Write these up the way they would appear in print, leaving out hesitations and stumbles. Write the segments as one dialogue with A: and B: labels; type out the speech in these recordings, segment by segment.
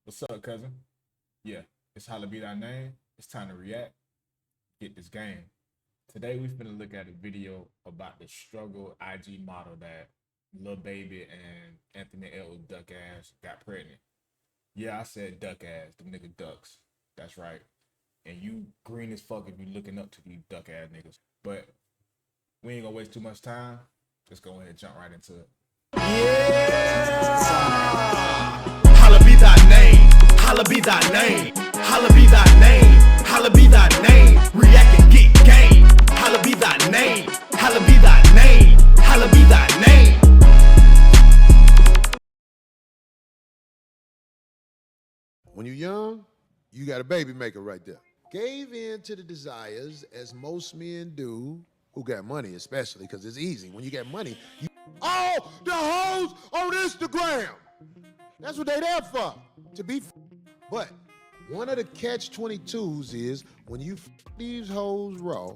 A: What's up, cousin? Yeah, it's Holla Be Thy Name. It's time to react. Get this game. Today we finna look at a video about the struggle IG model that Lil Baby and Anthony Edwards duck ass got pregnant. Yeah, I said duck ass. Them nigga ducks. That's right. And you green as fuck if you looking up to these duck ass niggas. But we ain't gonna waste too much time. Let's go ahead and jump right into it.
B: Holla be thy name, holla be thy name, holla be thy name, holla be thy name, react and get game. Holla be thy name, holla be thy name, holla be thy name.
C: When you're young, you got a baby maker right there. Gave in to the desires, as most men do, who got money especially, because it's easy. When you got money, you... Oh, the hoes on Instagram! That's what they there for, to be But one of the catch-22s is when you these hoes raw,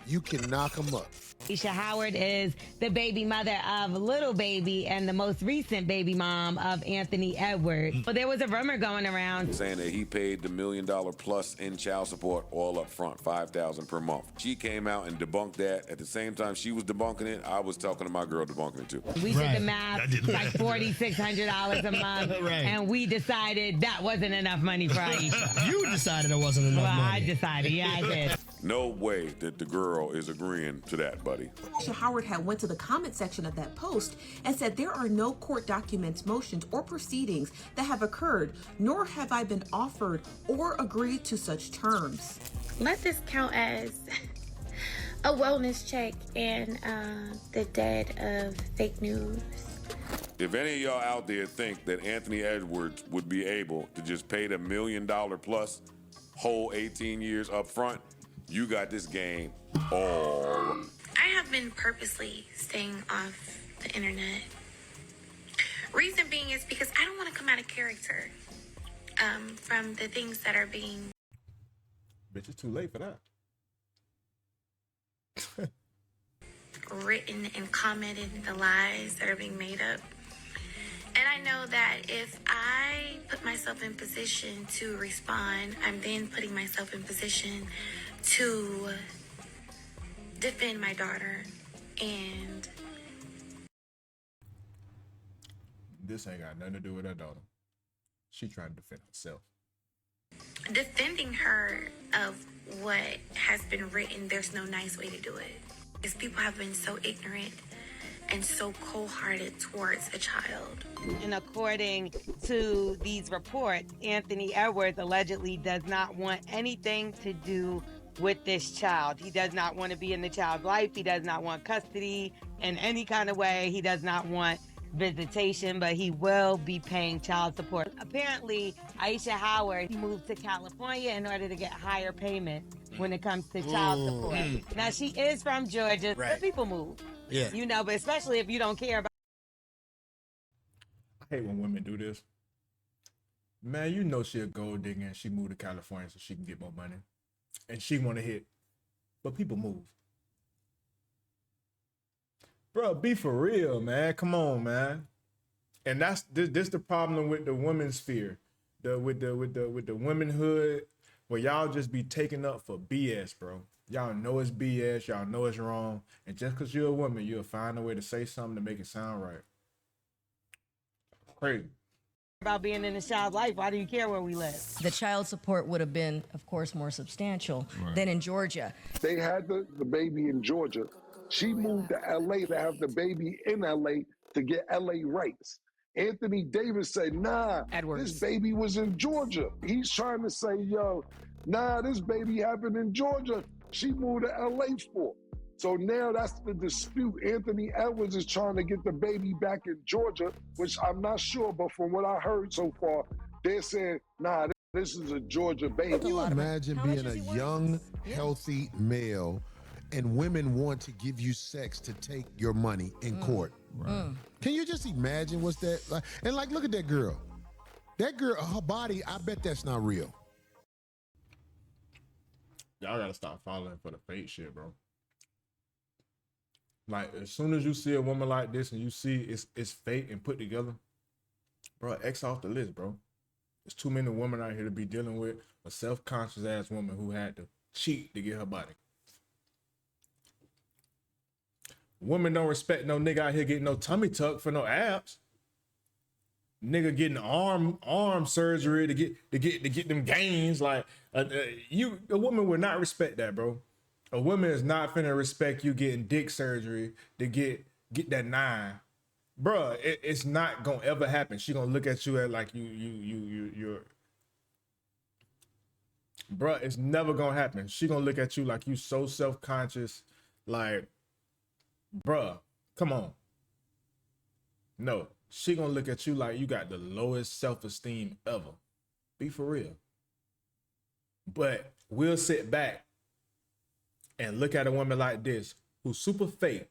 C: you can knock them up.
D: Aisha Howard is the baby mother of Little Baby and the most recent baby mom of Anthony Edwards. Well, there was a rumor going around
E: saying that he paid the $1 million plus in child support all up front, $5,000 per month. She came out and debunked that. At the same time she was debunking it, I was talking to my girl debunking it too.
D: We did the math, like $4,600 a month, and we decided that wasn't enough money for Aisha.
F: You decided it wasn't enough money.
D: I decided, yeah, I did.
E: No way that the girl is agreeing to that, buddy.
G: Aisha Howard had went to the comment section of that post and said there are no court documents, motions, or proceedings that have occurred, nor have I been offered or agreed to such terms.
H: Let this count as a wellness check and the dead of fake news.
E: If any of y'all out there think that Anthony Edwards would be able to just pay the $1 million plus whole 18 years up front, you got this game all.
H: I have been purposely staying off the internet. Reason being is because I don't want to come out of character from the things that are being
A: Bitch, it's too late for that.
H: written and commented, the lies that are being made up. And I know that if I put myself in position to respond, I'm then putting myself in position to defend my daughter. And
A: This ain't got nothing to do with her daughter. She trying to defend herself.
H: defending her of what has been written, there's no nice way to do it. Because people have been so ignorant and so cold-hearted towards a child.
D: And according to these reports, Anthony Edwards allegedly does not want anything to do with this child. He does not want to be in the child's life. He does not want custody in any kind of way. He does not want visitation, but he will be paying child support. Apparently, Aisha Howard moved to California in order to get higher payment when it comes to child support. Now, she is from Georgia, but people move.
F: Yeah.
D: You know, but especially if you don't care about.
A: I hate when women do this. Man, you know she a gold digger and she moved to California so she can get more money. And she want to hit. But people move. Bro, be for real, man. Come on, man. And that's this the problem with the women's sphere. With the womanhood, where y'all just be taking up for BS, bro. Y'all know it's BS, y'all know it's wrong. And just because you're a woman, you'll find a way to say something to make it sound right. Crazy.
D: About being in a child's life, why do you care where we live?
I: The child support would have been, of course, more substantial than in Georgia.
J: They had the baby in Georgia. She moved to LA to have the baby in LA to get LA rights. Anthony Davis said, nah,
I: Edwards.
J: this baby was in Georgia. He's trying to say, yo, nah, this baby happened in Georgia. She moved to LA for. So now that's the dispute. Anthony Edwards is trying to get the baby back in Georgia, which I'm not sure, but from what I heard so far, they're saying, nah, this is a Georgia baby.
C: Can you imagine being a young, healthy male and women want to give you sex to take your money in court? Can you just imagine what's that like? And like, look at that girl. That girl, her body, I bet that's not real.
A: Y'all gotta stop falling for the fake shit, bro. Like, as soon as you see a woman like this and you see it's fake and put together, bro, X off the list, bro. There's too many women out here to be dealing with a self-conscious ass woman who had to cheat to get her body. Women don't respect no nigga out here getting no tummy tuck for no abs. Nigga getting arm surgery to get them gains. Like a woman would not respect that, bro. A woman is not finna respect you getting dick surgery to get that 9. Bruh, it's not gonna ever happen. She gonna look at you at like you're. Bruh, it's never gonna happen. She gonna look at you like you so self-conscious. Like, bruh, come on. No, she gonna look at you like you got the lowest self-esteem ever. Be for real. But we'll sit back and look at a woman like this who's super fake,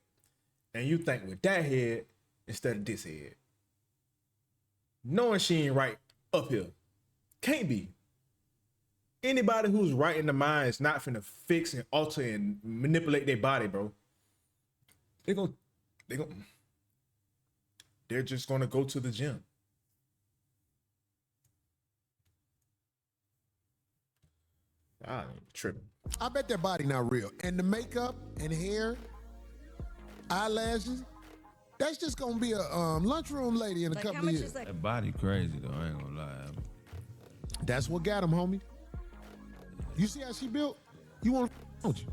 A: and you think with that head instead of this head. Knowing she ain't right up here. Can't be. Anybody who's right in the mind is not finna fix and alter and manipulate their body, bro. They're just gonna go to the gym. I ain't tripping.
C: I bet that body not real. And the makeup and hair, eyelashes, that's just gonna be a lunchroom lady in a couple of years.
F: That body crazy though, I ain't gonna lie.
C: That's what got him, homie. You see how she built? You want to, don't you?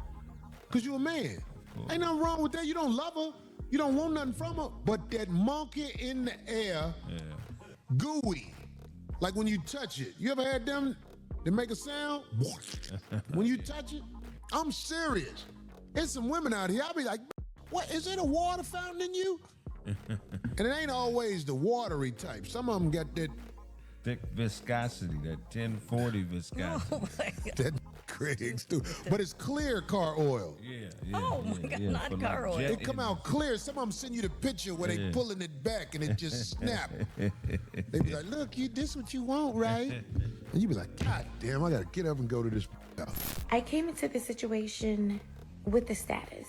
C: Because you a man. Ain't nothing wrong with that. You don't love her. You don't want nothing from her. But that monkey in the air, gooey, like when you touch it. You ever had them that make a sound? When you touch it? I'm serious. There's some women out here, I'll be like, what, is it a water fountain in you? And it ain't always the watery type. Some of them got that
F: thick viscosity, that 1040 viscosity.
I: Oh my God.
C: that Craig's too. But it's clear car oil.
F: Yeah.
I: Oh my God, not car oil.
C: It come out clear. Some of them send you the picture where they pulling it back and it just snap. They be like, look, this what you want, right? And you be like, God damn, I gotta get up and go to this house.
H: I came into this situation with the status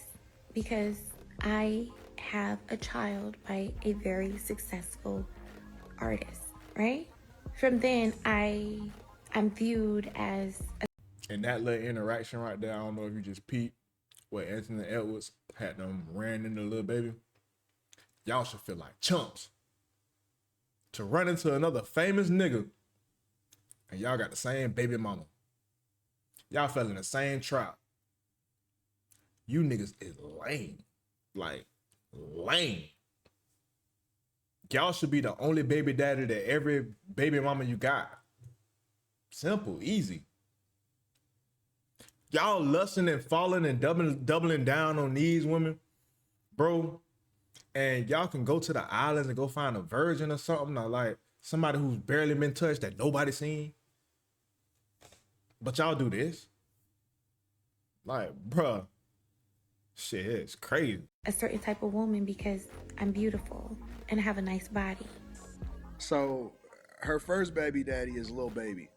H: because I have a child by a very successful artist, right? From then, I'm viewed as a...
A: And that little interaction right there, I don't know if you just peeped where Anthony Edwards had them ran into little baby. Y'all should feel like chumps to run into another famous nigga and y'all got the same baby mama. Y'all fell in the same trap. You niggas is lame. Like, lame. Y'all should be the only baby daddy that every baby mama you got. Simple, easy. Y'all lusting and falling and doubling down on these women, bro. And y'all can go to the islands and go find a virgin or something, or like somebody who's barely been touched that nobody seen. But y'all do this. Like, bruh, shit, it's crazy.
H: a certain type of woman because I'm beautiful and have a nice body.
K: So her first baby daddy is Lil Baby,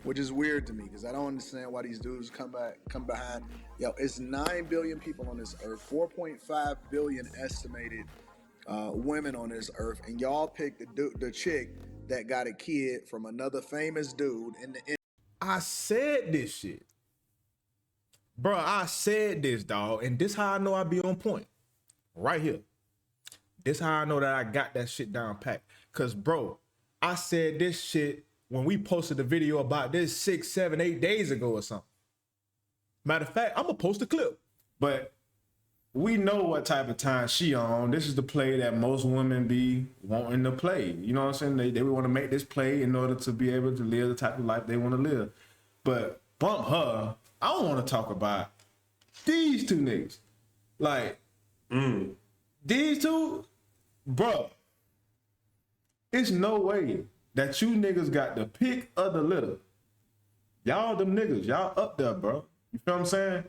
K: which is weird to me because I don't understand why these dudes come behind. Yo, it's 9 billion people on this earth, 4.5 billion estimated women on this earth, and y'all picked the chick that got a kid from another famous dude in the...
A: I said this shit. Bro, I said this, dog, and this how I know I be on point. Right here. This how I know that I got that shit down packed. Cause bro, I said this shit when we posted the video about this 6, 7, 8 days ago or something. Matter of fact, I'm gonna post a clip. But we know what type of time she on. This is the play that most women be wanting to play. You know what I'm saying? They want to make this play in order to be able to live the type of life they want to live. But bump her, I don't want to talk about these two niggas. Like, these two, bro, it's no way that you niggas got the pick of the litter. Y'all them niggas, y'all up there, bro. You feel what I'm saying?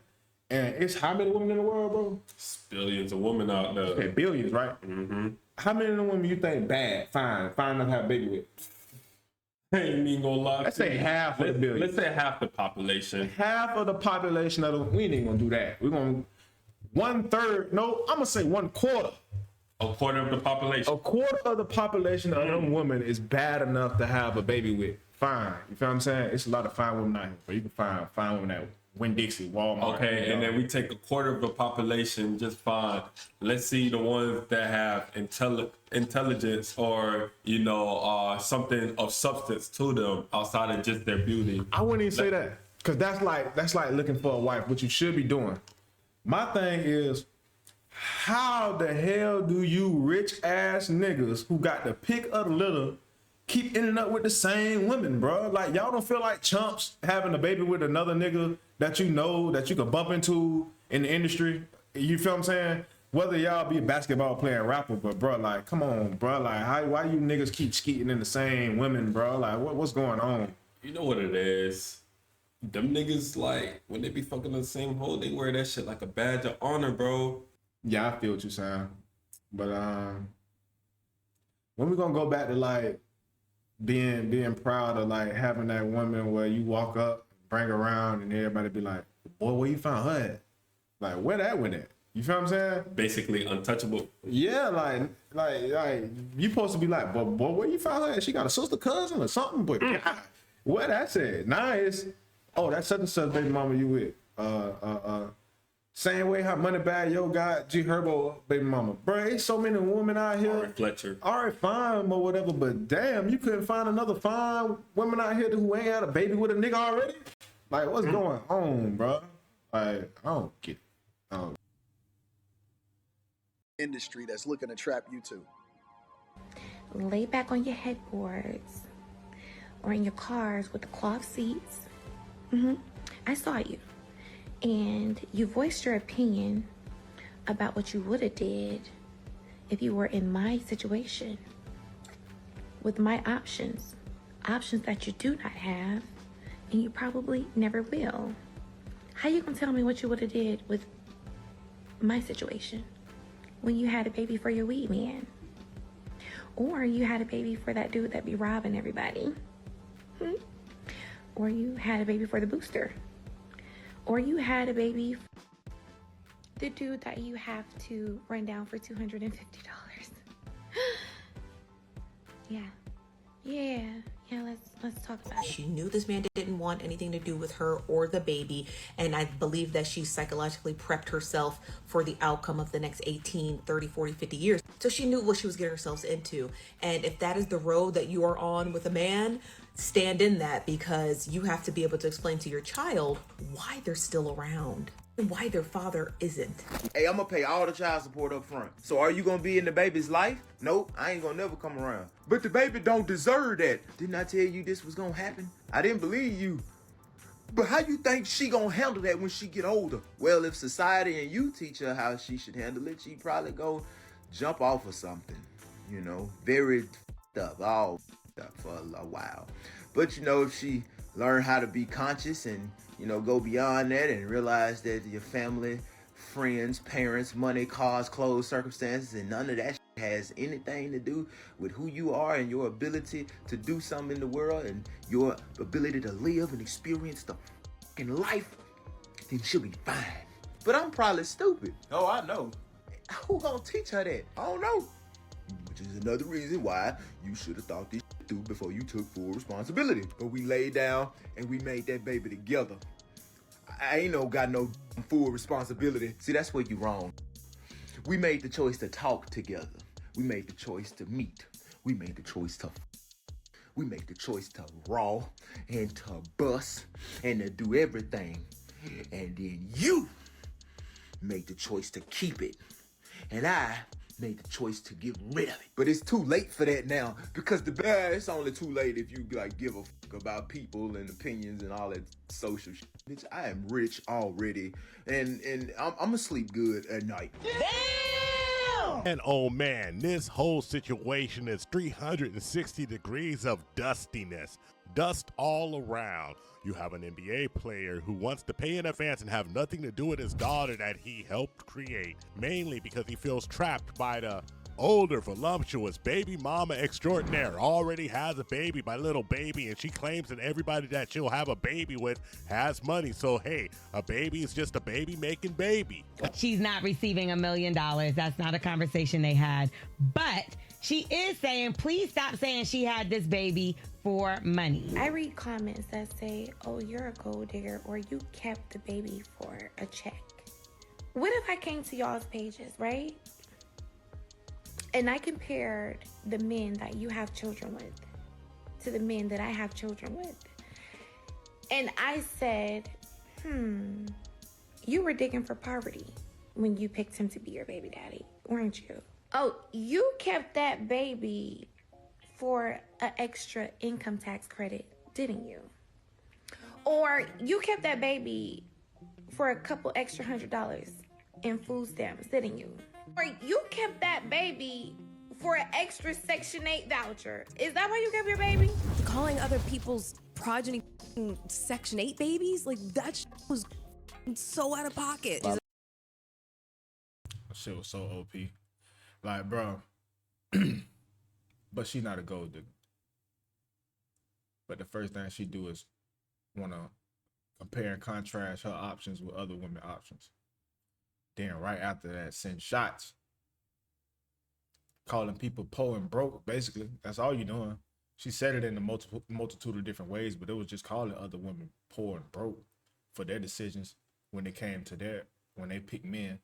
A: And it's how many women in the world, bro?
L: It's billions of women out there.
A: Okay, billions, right? Mm-hmm. How many of the women you think bad, fine enough to have a baby with?
L: I ain't even gonna lie.
A: Let's say half of the billion.
L: Let's say half the population.
A: Half of the population of the, we ain't even gonna do that. We're gonna 1/3. No, I'm gonna say 1/4.
L: A quarter of the population.
A: A quarter of the population of them women is bad enough to have a baby with. fine. You feel what I'm saying? It's a lot of fine women out here, but you can find fine women at Winn-Dixie, Walmart.
L: Okay, and then we take a quarter of the population, just fine. Let's see the ones that have intelligence or, you know, something of substance to them outside of just their beauty.
A: I wouldn't even say that, because that's like looking for a wife, what you should be doing. My thing is, how the hell do you rich ass niggas who got the pick of the litter keep ending up with the same women, bro? Like, y'all don't feel like chumps having a baby with another nigga that you know that you could bump into in the industry? You feel what I'm saying? Whether y'all be a basketball player, rapper, but bro, like, come on, bro, like, why you niggas keep skeeting in the same women, bro? Like, what's going on?
L: You know what it is? Them niggas, like, when they be fucking the same hoe, they wear that shit like a badge of honor, bro.
A: Yeah, I feel what you're saying, but when we gonna go back to like being proud of like having that woman where you walk up, bring her around, and everybody be like, boy, where you found her at? Like, where that went at? You feel what I'm saying?
L: Basically untouchable.
A: Yeah, like you supposed to be like, boy, where you found her at? She got a sister, cousin, or something. But God, what that said? Now it's, oh, that's such and such baby mama you with. Same way how Moneybag Yo got G Herbo baby mama. Bro, it's so many women out here.
L: Ari Fletcher.
A: All right, fine or whatever, but damn, you couldn't find another fine women out here who ain't had a baby with a nigga already? Like, what's going on, bro? Like, I don't get it.
K: Industry that's looking to trap you too.
H: Lay back on your headboards or in your cars with the cloth seats. I saw you. And you voiced your opinion about what you would have did if you were in my situation with my options that you do not have and you probably never will. How you gonna tell me what you would have did with my situation when you had a baby for your weed man, or you had a baby for that dude that be robbing everybody, or you had a baby for the booster, or you had a baby for the dude that you have to run down for $250. Yeah, let's talk about it.
G: She knew this man didn't want anything to do with her or the baby, and I believe that she psychologically prepped herself for the outcome of the next 18, 30, 40, 50 years. So she knew what she was getting herself into. And if that is the road that you are on with a man, stand in that, because you have to be able to explain to your child why they're still around and why their father isn't.
M: Hey, I'm gonna pay all the child support up front. So are you gonna be in the baby's life? Nope, I ain't gonna never come around. But the baby don't deserve that. Didn't I tell you this was gonna happen? I didn't believe you. But how you think she gonna handle that when she get older? Well, if society and you teach her how she should handle it, she probably go jump off of something. You know, very up, all up for a while. But you know, if she learn how to be conscious and, you know, go beyond that and realize that your family, friends, parents, money, cars, clothes, circumstances, and none of that has anything to do with who you are and your ability to do something in the world and your ability to live and experience the fucking life, then she'll be fine. But I'm probably stupid. Oh, I know. Who gonna teach her that? I don't know. Which is another reason why you should have thought this through before you took full responsibility. But we laid down and we made that baby together. I ain't got no full responsibility. See, that's where you wrong. We made the choice to talk together. We made the choice to meet. We made the choice to raw and to bust and to do everything. And then you made the choice to keep it. And I made the choice to get rid of it. But it's too late for that now, because it's only too late if you like give a fuck about people and opinions and all that social shit. Bitch, I am rich already, and I'm gonna sleep good at night.
N: Damn! And oh man, this whole situation is 360 degrees of dustiness. Dust all around. You have an NBA player who wants to pay in advance and have nothing to do with his daughter that he helped create, mainly because he feels trapped by the older, voluptuous baby mama extraordinaire. Already has a baby by little baby, and she claims that everybody that she'll have a baby with has money. So hey, a baby is just a baby making baby.
D: She's not receiving $1 million. That's not a conversation they had. But she is saying, please stop saying she had this baby for money.
H: I read comments that say, oh, you're a gold digger, or you kept the baby for a check. What if I came to y'all's pages, right? And I compared the men that you have children with to the men that I have children with. And I said, you were digging for poverty when you picked him to be your baby daddy, weren't you? Oh, you kept that baby for an extra income tax credit, didn't you? Or you kept that baby for a couple extra $100 in food stamps, didn't you? Or you kept that baby for an extra Section 8 voucher. Is that why you kept your baby?
O: Calling other people's progeny Section 8 babies? Like, that was so out of pocket.
A: That shit was so OP. Like, bro. But she not a gold digger. But the first thing she do is want to compare and contrast her options with other women options. Then right after that, send shots. Calling people poor and broke, basically. That's all you're doing. She said it in a multitude of different ways, but it was just calling other women poor and broke for their decisions when it came to when they picked men,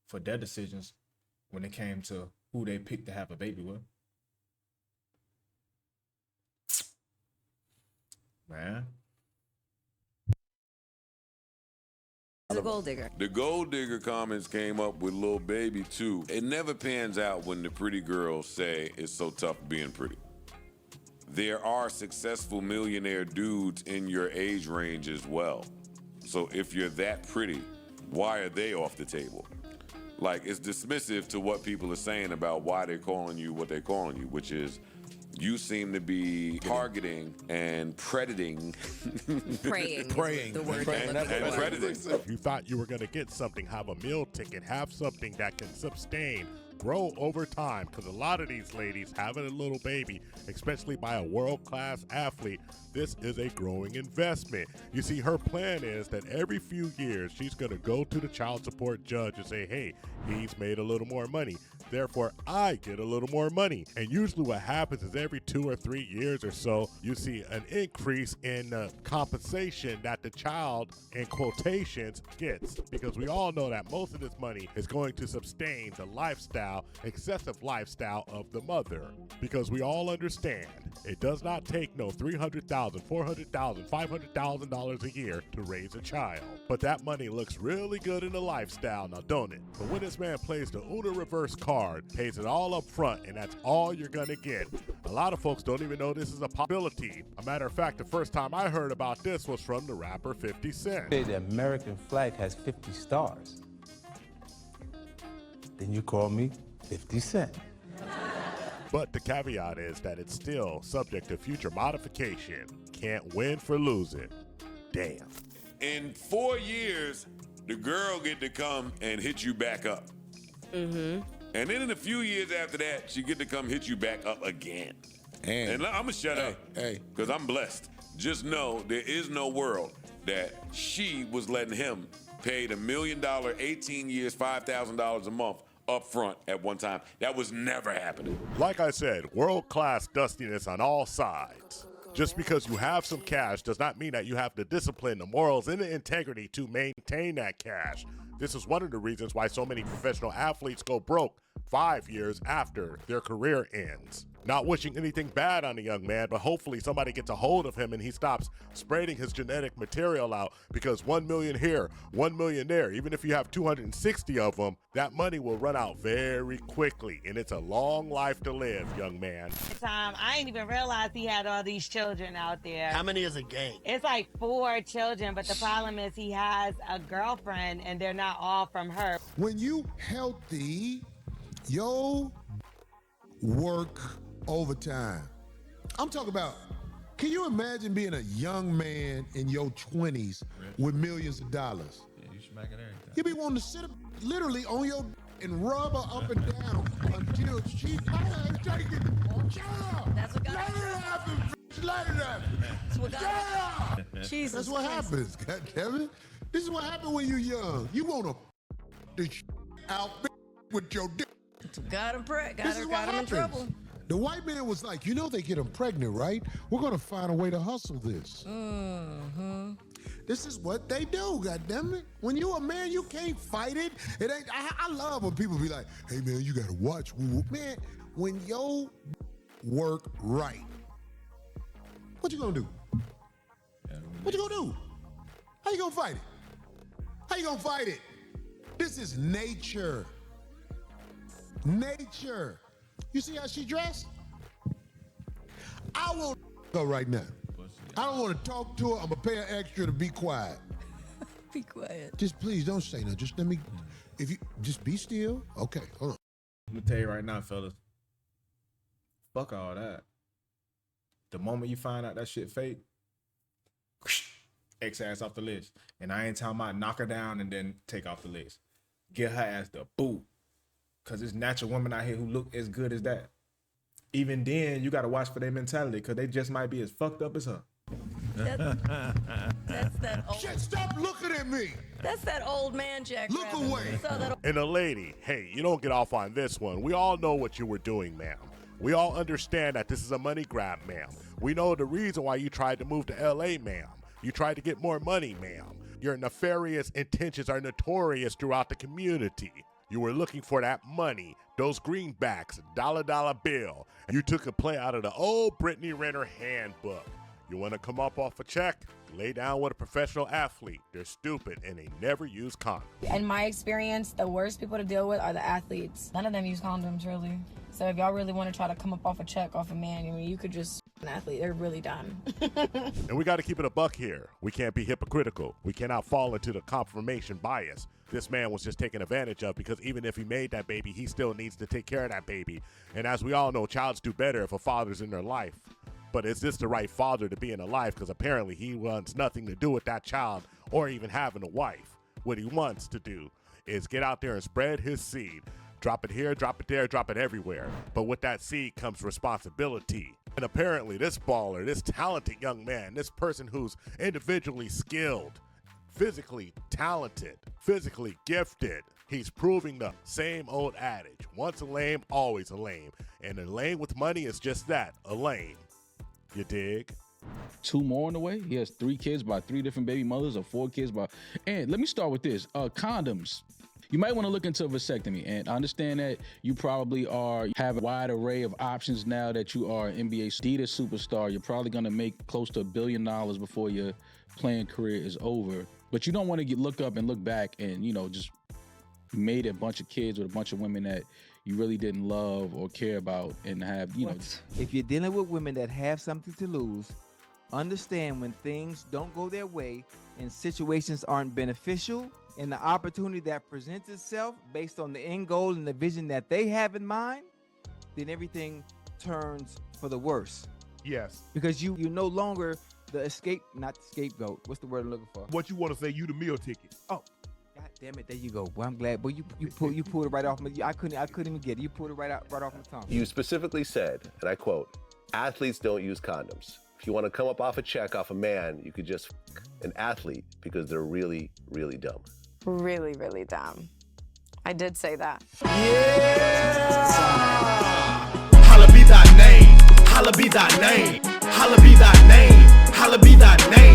A: for their decisions when it came to who they picked to have a baby with. Man.
O: The gold digger.
E: The gold digger comments came up with Lil Baby too. It never pans out when the pretty girls say it's so tough being pretty. There are successful millionaire dudes in your age range as well. So if you're that pretty, why are they off the table? Like, it's dismissive to what people are saying about why they're calling you what they're calling you, which is you seem to be targeting and predating.
O: Praying. The word
E: and predating.
N: If you thought you were going to get something, have a meal ticket, have something that can sustain, grow over time, because a lot of these ladies having a little baby, especially by a world-class athlete, this is a growing investment. You see, her plan is that every few years she's going to go to the child support judge and say, hey, he's made a little more money, therefore I get a little more money. And usually what happens is every 2 or 3 years or so, you see an increase in compensation that the child, in quotations, gets, because we all know that most of this money is going to sustain the lifestyle, excessive lifestyle of the mother, because we all understand it does not take no $300,000, $400,000, $500,000 a year to raise a child. But that money looks really good in the lifestyle now, don't it? But when this man plays the Uno reverse card, pays it all up front, and that's all you're gonna get, a lot of folks don't even know this is a possibility. A matter of fact, the first time I heard about this was from the rapper 50 Cent.
P: The American flag has 50 stars. Then you call me 50 Cent.
N: But the caveat is that it's still subject to future modification. Can't win for losing. Damn.
E: In 4 years, the girl get to come and hit you back up.
O: Mm-hmm.
E: And then in a few years after that, she get to come hit you back up again. And I'm gonna shut up, because I'm blessed. Just know there is no world that she was letting him pay the $1 million, 18 years, $5,000 a month up front at one time. That was never happening.
N: Like I said, world-class dustiness on all sides. Just because you have some cash does not mean that you have the discipline, the morals, and the integrity to maintain that cash. This is one of the reasons why so many professional athletes go broke 5 years after their career ends. Not wishing anything bad on the young man, but hopefully somebody gets a hold of him and he stops spreading his genetic material out, because 1 million here, 1 million there, even if you have 260 of them, that money will run out very quickly, and it's a long life to live, young man.
D: I didn't even realize he had all these children out there.
Q: How many is a gang?
D: It's like 4 children, but the problem is he has a girlfriend and they're not all from her.
C: When you healthy, yo work overtime. I'm talking about, can you imagine being a young man in your 20s with millions of dollars?
F: Yeah, you smacking everything.
C: You be wanting to sit up literally on your and rub her up and down until she take it. Shut up!
I: That's what got
C: Let it happen. Let it happen.
I: That's what got
C: Shut up!
I: Jesus
C: That's what
I: Christ.
C: happens. God damn it. This is what happens when you're young. You want to the out with your dick.
I: Got him
C: This is what
I: in
C: happens.
I: trouble.
C: The white man was like, you know they get them pregnant, right? We're going to find a way to hustle this.
I: Mm-hmm.
C: This is what they do, goddammit. When you a man, you can't fight it. It ain't. I love when people be like, hey, man, you got to watch. Man, when yo work right, what you going to do? What you going to do? How you going to fight it? How you going to fight it? This is nature. Nature. You see how she dressed? I will go right now. I don't want to talk to her. I'm going to pay her extra to be quiet.
I: Be quiet.
C: Just please don't say nothing. Just let me, if you, just be still. Okay, hold on.
A: I'm going to tell you right now, fellas. Fuck all that. The moment you find out that shit fake, X ass off the list. And I ain't talking about knock her down and then take off the list. Get her ass the boot. Because there's natural women out here who look as good as that. Even then, you got to watch for their mentality because they just might be as fucked up as her.
I: That's that old...
C: Shit, stop looking at me.
I: That's that old man, Jack.
C: Look away.
N: And a lady, hey, you don't get off on this one. We all know what you were doing, ma'am. We all understand that this is a money grab, ma'am. We know the reason why you tried to move to L.A., ma'am. You tried to get more money, ma'am. Your nefarious intentions are notorious throughout the community. You were looking for that money, those greenbacks, dollar bill. You took a play out of the old Brittany Renner handbook. You want to come up off a check? Lay down with a professional athlete. They're stupid and they never use condoms.
Q: In my experience, the worst people to deal with are the athletes. None of them use condoms, really. So if y'all really want to try to come up off a check off a man, I mean, you could just an athlete. They're really done.
N: And we got to keep it a buck here. We can't be hypocritical. We cannot fall into the confirmation bias. This man was just taken advantage of because even if he made that baby, he still needs to take care of that baby. And as we all know, childs do better if a father's in their life. But is this the right father to be in a life? Because apparently he wants nothing to do with that child or even having a wife. What he wants to do is get out there and spread his seed. Drop it here, drop it there, drop it everywhere. But with that seed comes responsibility. And apparently this baller, this talented young man, this person who's individually skilled, physically talented, physically gifted, he's proving the same old adage. Once a lame, always a lame. And a lame with money is just that, a lame. You dig?
R: 2 more on the way. He has 3 kids by 3 different baby mothers or 4 kids by... And let me start with this. Condoms. You might want to look into a vasectomy. And I understand that you probably have a wide array of options now that you are an NBA Adidas superstar. You're probably going to make close to $1 billion before your playing career is over. But you don't want to look up and look back and, just made a bunch of kids with a bunch of women that you really didn't love or care about and have,
M: If you're dealing with women that have something to lose, understand when things don't go their way and situations aren't beneficial and the opportunity that presents itself based on the end goal and the vision that they have in mind, then everything turns for the worse.
N: Yes.
M: Because you're no longer the scapegoat. What's the word I'm looking for?
N: What you want to say, you the meal ticket.
M: Oh. God damn it! There you go. Well, I'm glad. But you pulled it right off my. I couldn't even get it. You pulled it right off my tongue.
S: You specifically said, and I quote, "Athletes don't use condoms. If you want to come up off a check off a man, you could just f an athlete because they're really, really dumb."
T: Really, really dumb. I did say that.
B: Holla be thy name. Holla be thy name. Holla be thy name. Holla be thy name.